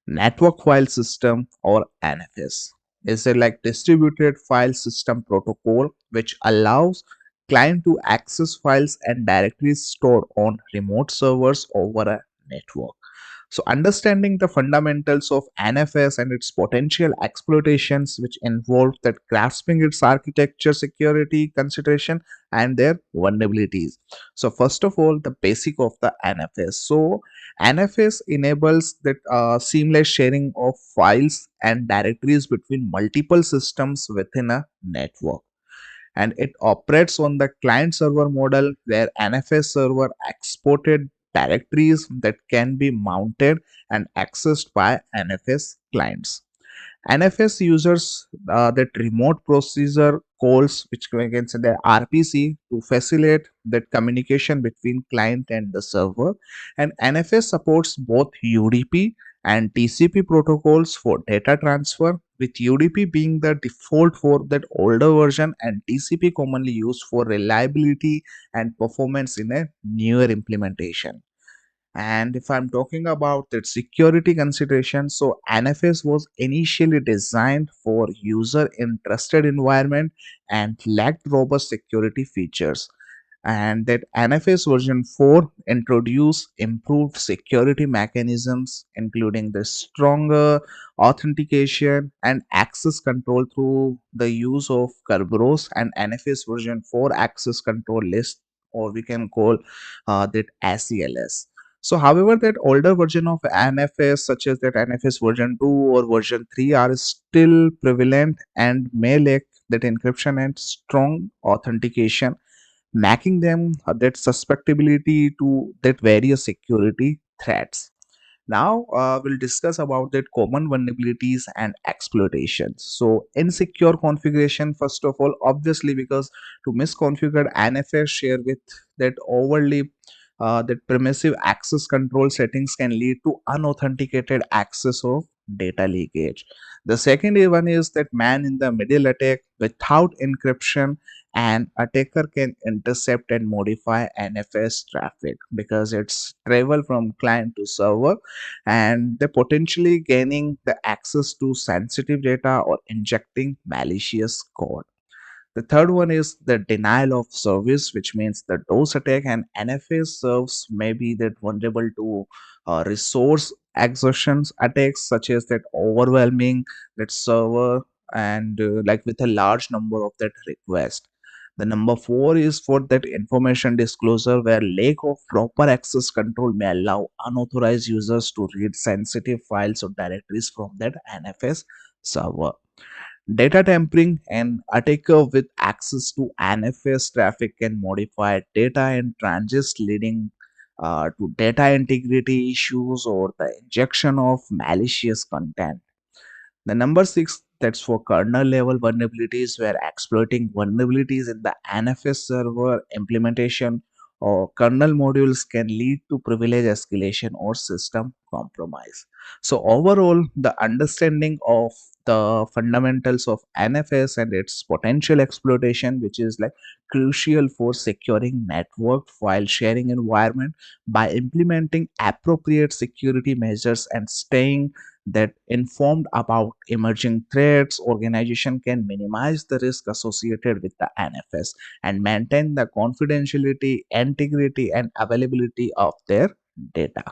Network file system, or NFS, is a distributed file system protocol which allows client to access files and directories stored on remote servers over a network. So understanding the fundamentals of NFS and its potential exploitations, which involve that grasping its architecture, security consideration, and their vulnerabilities. So first of all, the basic of the NFS. So NFS enables that seamless sharing of files and directories between multiple systems within a network, and it operates on the client server model where NFS server exported directories that can be mounted and accessed by NFS clients. NFS users that remote procedure calls, which we can say the RPC, to facilitate that communication between client and the server. And NFS supports both UDP and TCP protocols for data transfer, with UDP being the default for that older version and TCP commonly used for reliability and performance in a newer implementation. And if I'm talking about that security consideration, so NFS was initially designed for user in trusted environment and lacked robust security features. And that NFS version 4 introduced improved security mechanisms, including the stronger authentication and access control through the use of Kerberos and NFS version 4 access control list, or we can call that ACLS. So, however, that older version of NFS, such as that NFS version 2 or version 3, are still prevalent and may lack that encryption and strong authentication, making them that susceptibility to that various security threats. Now we'll discuss about that common vulnerabilities and exploitations. So insecure configuration, first of all, obviously, because to misconfigured NFS share with that overly that permissive access control settings can lead to unauthenticated access of data leakage. The second one is that man in the middle attack without encryption, and attacker can intercept and modify NFS traffic because it's travel from client to server, and they potentially gaining the access to sensitive data or injecting malicious code. The third one is the denial of service, which means the DOS attack and NFS serves may be that vulnerable to resource exhaustion attacks, such as that overwhelming that server and with a large number of that request. The number four is for that information disclosure, where lack of proper access control may allow unauthorized users to read sensitive files or directories from that NFS server. Data tampering, and attacker with access to NFS traffic can modify data in transits, leading to data integrity issues or the injection of malicious content. The number six, that's for kernel level vulnerabilities, where exploiting vulnerabilities in the NFS server implementation or kernel modules can lead to privilege escalation or system compromise. So overall, the understanding of the fundamentals of NFS and its potential exploitation, which is crucial for securing network file sharing environment by implementing appropriate security measures and staying that informed about emerging threats, organization can minimize the risk associated with the NFS and maintain the confidentiality, integrity, and availability of their data.